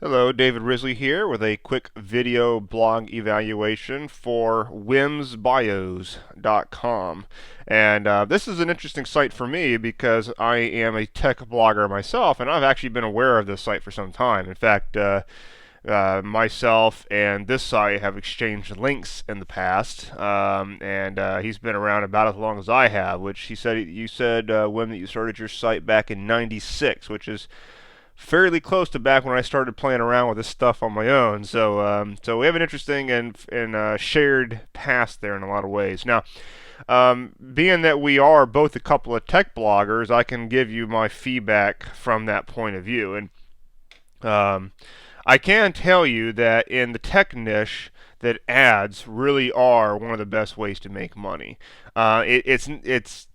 Hello, David Risley here with a quick video blog evaluation for WimsBIOS.com. And this is an interesting site for me because I am a tech blogger myself, and I've actually been aware of this site for some time. In fact, myself and this site have exchanged links in the past, and he's been around about as long as I have. Which you said, Wim, that you started your site back in '96, which is fairly close to back when I started playing around with this stuff on my own. So we have an interesting and shared past there in a lot of ways. Now, being that we are both a couple of tech bloggers, I can give you my feedback from that point of view. And I can tell you that in the tech niche, that ads really are one of the best ways to make money. It's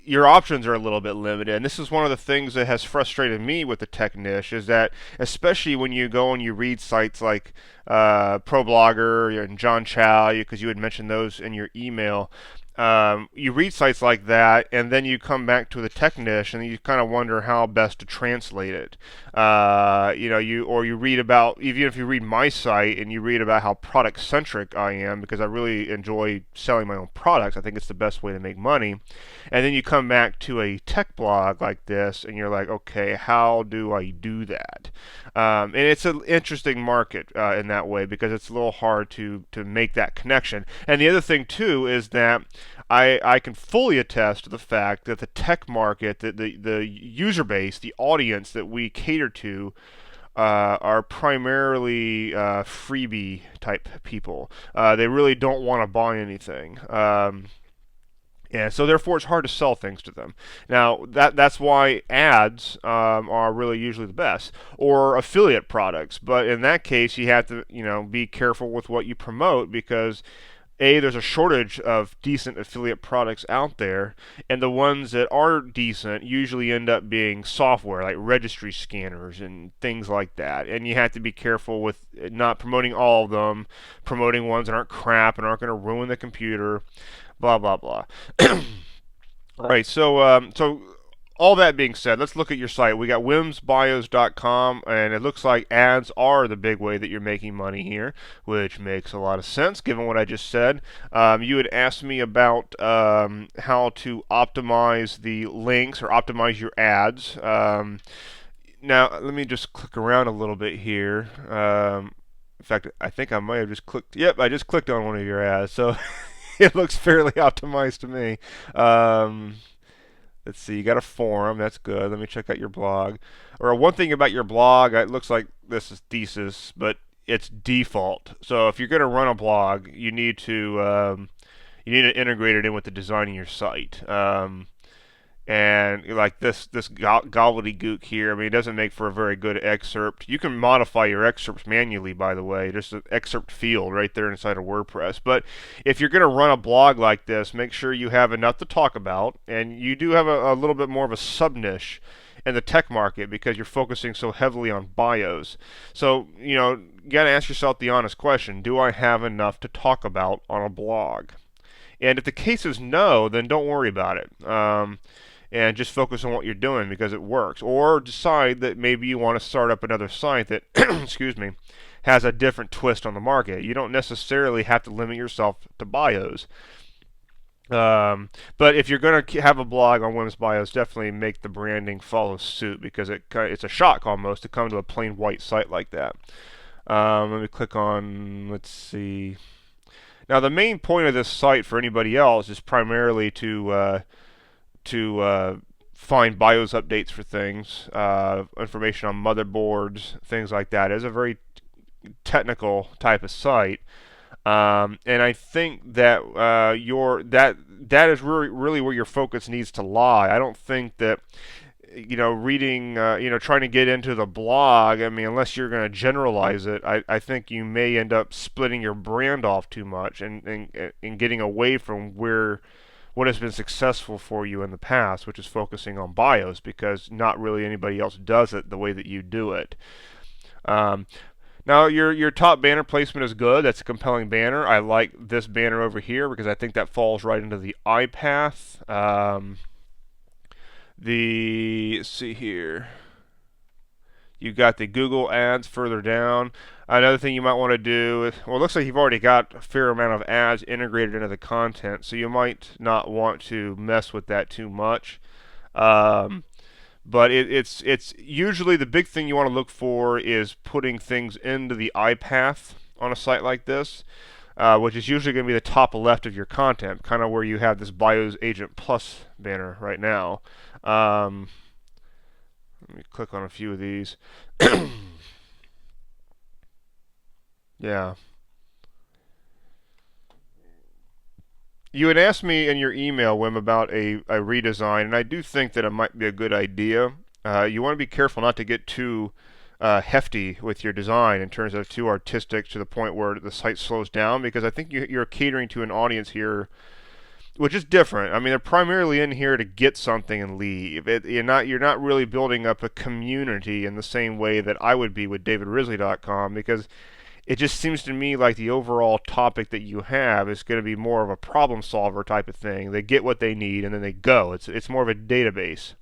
your options are a little bit limited. And this is one of the things that has frustrated me with the tech niche is that, especially when you go and you read sites like ProBlogger and John Chow, because you had mentioned those in your email. You read sites like that, and then you come back to the tech niche, and you kind of wonder how best to translate it. You read about, even if you read my site and you read about how product centric I am, because I really enjoy selling my own products. I think it's the best way to make money. And then you come back to a tech blog like this, and you're like, okay, how do I do that? And it's an interesting market in that way because it's a little hard to make that connection. And the other thing too is that I can fully attest to the fact that the tech market, the user base, the audience that we cater to, are primarily freebie type people. They really don't want to buy anything. And so therefore it's hard to sell things to them. Now that's why ads are really usually the best, or affiliate products. But in that case, you have to be careful with what you promote because there's a shortage of decent affiliate products out there, and the ones that are decent usually end up being software like registry scanners and things like that. And you have to be careful with not promoting all of them, promoting ones that aren't crap and aren't going to ruin the computer, blah blah blah. All right, so all that being said, let's look at your site. We got WimsBIOS.com, and it looks like ads are the big way that you're making money here, which makes a lot of sense given what I just said. You had asked me about how to optimize the links or optimize your ads. Now, let me just click around a little bit here. In fact, I think I might have just clicked. Yep, I just clicked on one of your ads, so it looks fairly optimized to me. Let's see, you got a forum, that's good. Let me check out your blog. Or one thing about your blog, it looks like this is thesis, but it's default. So if you're going to run a blog, you need to integrate it in with the design of your site. And like this gobbledygook here, I mean, it doesn't make for a very good excerpt. You can modify your excerpts manually, by the way, just an excerpt field right there inside of WordPress. But if you're going to run a blog like this, make sure you have enough to talk about, and you do have a little bit more of a sub-niche in the tech market because you're focusing so heavily on BIOS. So, you got to ask yourself the honest question, do I have enough to talk about on a blog? And if the case is no, then don't worry about it. And just focus on what you're doing because it works. Or decide that maybe you want to start up another site that, excuse me, has a different twist on the market. You don't necessarily have to limit yourself to BIOS. But if you're going to have a blog on Wims BIOS, definitely make the branding follow suit because it's a shock almost to come to a plain white site like that. Let me click on, let's see. Now the main point of this site for anybody else is primarily to find BIOS updates for things, information on motherboards, things like that. It's a very technical type of site, and I think that that is really where your focus needs to lie. I don't think that reading, trying to get into the blog, I mean, unless you're going to generalize it, I think you may end up splitting your brand off too much and getting away from what has been successful for you in the past, which is focusing on BIOS, because not really anybody else does it the way that you do it. Now, your top banner placement is good. That's a compelling banner. I like this banner over here because I think that falls right into the eye path. Let's see here. You got the Google ads further down. Another thing you might want to do, well, it looks like you've already got a fair amount of ads integrated into the content, so you might not want to mess with that too much. Um, but it's usually the big thing you want to look for is putting things into the iPath on a site like this, which is usually going to be the top left of your content, kind of where you have this BIOS Agent Plus banner right now. Um, Let me click on a few of these. Yeah. You had asked me in your email, Wim, about a redesign, and I do think that it might be a good idea. You want to be careful not to get too hefty with your design in terms of too artistic to the point where the site slows down, because I think you're catering to an audience here which is different. I mean, they're primarily in here to get something and leave. You're not really building up a community in the same way that I would be with DavidRisley.com, because it just seems to me like the overall topic that you have is going to be more of a problem solver type of thing. They get what they need and then they go. It's more of a database.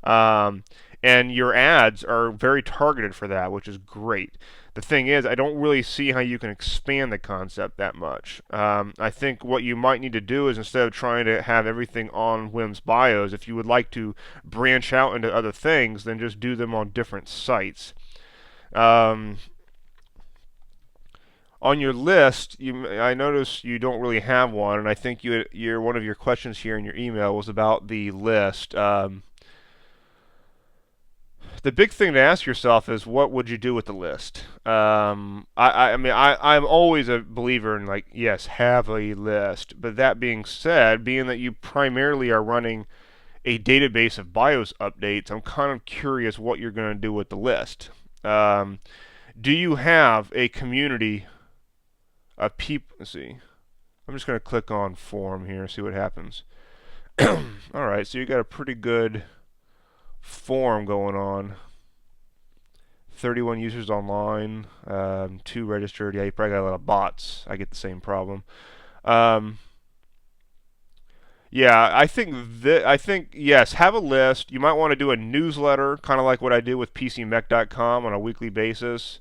Um, and your ads are very targeted for that, which is great. The thing is, I don't really see how you can expand the concept that much. I think what you might need to do is, instead of trying to have everything on Wims BIOS, if you would like to branch out into other things, then just do them on different sites. Um, on your list, I notice you don't really have one, and I think one of your questions here in your email was about the list. The big thing to ask yourself is, what would you do with the list? I'm always a believer in, like, yes, have a list. But that being said, being that you primarily are running a database of BIOS updates, I'm kind of curious what you're going to do with the list. Do you have a community of people? Let's see. I'm just going to click on forum here, see what happens. All right, so you got a pretty good forum going on. 31 users online, 2 registered. Yeah, you probably got a lot of bots. I get the same problem. Um, yeah, I think yes, have a list. You might want to do a newsletter, kind of like what I do with PCMech.com on a weekly basis.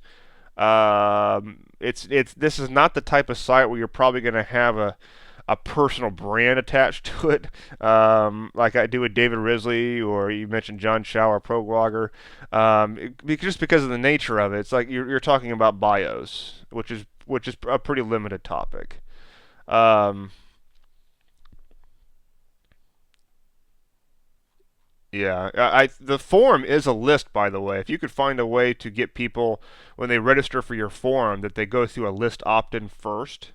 It's this is not the type of site where you're probably going to have a personal brand attached to it, like I do with David Risley, or you mentioned John Shower, ProBlogger, just because of the nature of it. It's like you're talking about BIOS, which is a pretty limited topic. Um, yeah, the forum is a list, by the way. If you could find a way to get people, when they register for your forum, that they go through a list opt-in first,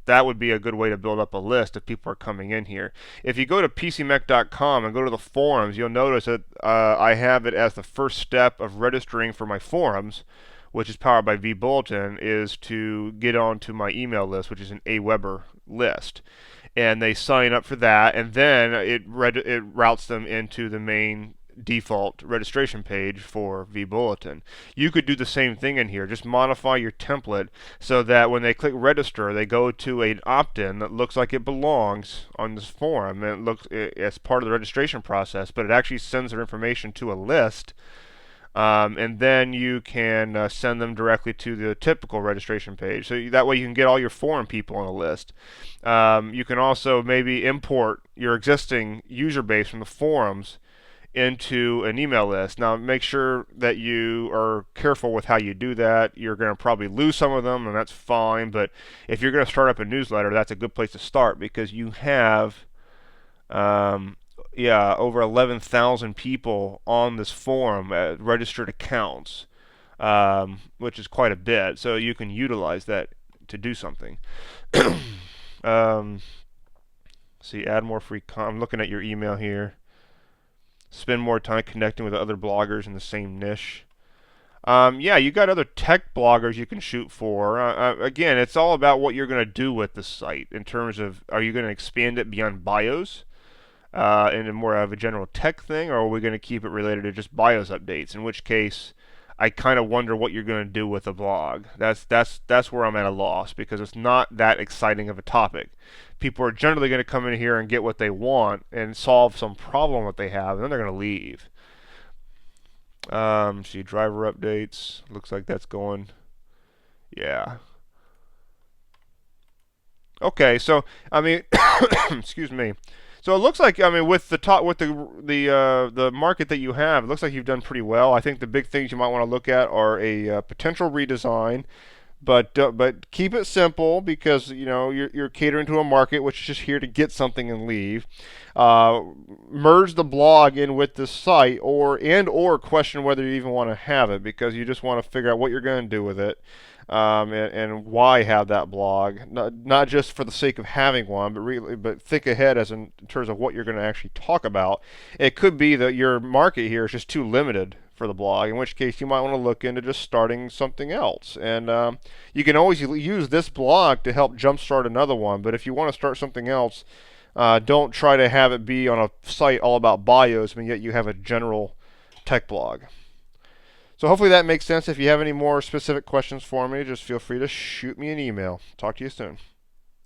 that would be a good way to build up a list if people are coming in here. If you go to PCMech.com and go to the forums, you'll notice that I have it as the first step of registering for my forums, which is powered by vBulletin, is to get onto my email list, which is an Aweber list. And they sign up for that, and then it routes them into the main default registration page for vBulletin. You could do the same thing in here. Just modify your template so that when they click register, they go to an opt-in that looks like it belongs on this forum, and it looks as part of the registration process, but it actually sends their information to a list. And then you can send them directly to the typical registration page. So that way you can get all your forum people on a list. You can also maybe import your existing user base from the forums into an email list. Now, make sure that you are careful with how you do that. You're going to probably lose some of them, and that's fine. But if you're going to start up a newsletter, that's a good place to start, because you have over 11,000 people on this forum, registered accounts, which is quite a bit. So you can utilize that to do something. See, add more free I'm looking at your email here. Spend more time connecting with other bloggers in the same niche. Yeah, you got other tech bloggers you can shoot for. Again, it's all about what you're going to do with the site in terms of, are you going to expand it beyond BIOS into more of a general tech thing, or are we going to keep it related to just BIOS updates? In which case, I kind of wonder what you're going to do with a blog. That's where I'm at a loss, because it's not that exciting of a topic. People are generally going to come in here and get what they want and solve some problem that they have, and then they're going to leave. See driver updates. Looks like that's going. Yeah. Okay, so I mean, excuse me. So it looks like, I mean, with the top, with the market that you have, it looks like you've done pretty well. I think the big things you might want to look at are a potential redesign, but keep it simple because you're catering to a market which is just here to get something and leave. Uh, Merge the blog in with the site, or question whether you even want to have it because you just want to figure out what you're going to do with it. And why have that blog? Not just for the sake of having one, but think ahead as in terms of what you're going to actually talk about. It could be that your market here is just too limited for the blog, in which case you might want to look into just starting something else. And you can always use this blog to help jumpstart another one. But if you want to start something else, don't try to have it be on a site all about BIOS, and yet you have a general tech blog. So hopefully that makes sense. If you have any more specific questions for me, just feel free to shoot me an email. Talk to you soon.